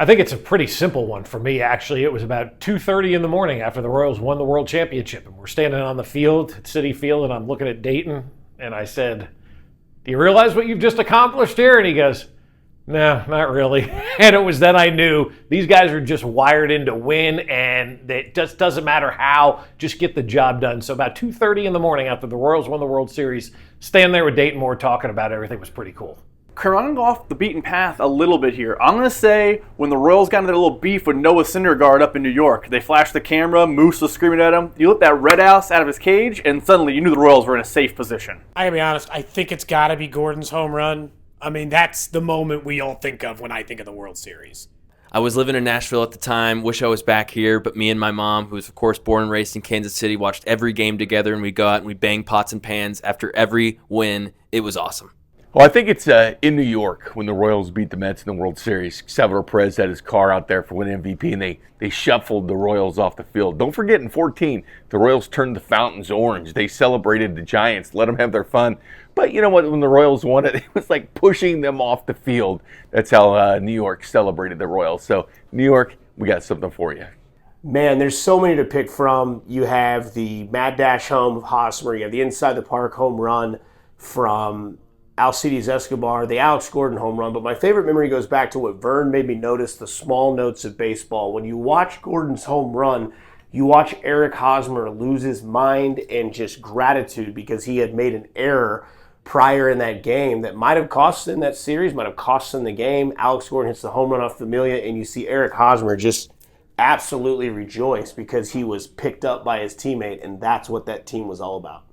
I think it's a pretty simple one for me, actually. It was about 2:30 in the morning after the Royals won the World Championship, and we're standing on the field, at Citi Field, and I'm looking at Dayton, and I said, "Do you realize what you've just accomplished here?" And he goes, "No, not really." And it was then I knew these guys are just wired in to win, and it just doesn't matter how, just get the job done. So about 2:30 in the morning after the Royals won the World Series, standing there with Dayton Moore talking about everything was pretty cool. Running off the beaten path a little bit here. I'm going to say when the Royals got into their little beef with Noah Syndergaard up in New York, they flashed the camera, Moose was screaming at him. You let that red house out of his cage, and suddenly you knew the Royals were in a safe position. I gotta be honest, I think it's gotta be Gordon's home run. I mean, that's the moment we all think of when I think of the World Series. I was living in Nashville at the time, wish I was back here, but me and my mom, who was of course born and raised in Kansas City, watched every game together, and we go out and we bang pots and pans after every win. It was awesome. Well, I think it's in New York when the Royals beat the Mets in the World Series. Salvador Perez had his car out there for winning MVP, and they shuffled the Royals off the field. Don't forget, in 14, the Royals turned the fountains orange. They celebrated the Giants, let them have their fun. But you know what? When the Royals won it, it was like pushing them off the field. That's how New York celebrated the Royals. So, New York, we got something for you. Man, there's so many to pick from. You have the Mad Dash home of Hosmer. You have the inside the park home run from Alcides Escobar, the Alex Gordon home run. But my favorite memory goes back to what Vern made me notice, the small notes of baseball. When you watch Gordon's home run, you watch Eric Hosmer lose his mind and just gratitude because he had made an error prior in that game that might have cost them that series, might have cost them the game. Alex Gordon hits the home run off Familia, and you see Eric Hosmer just absolutely rejoice because he was picked up by his teammate, and that's what that team was all about.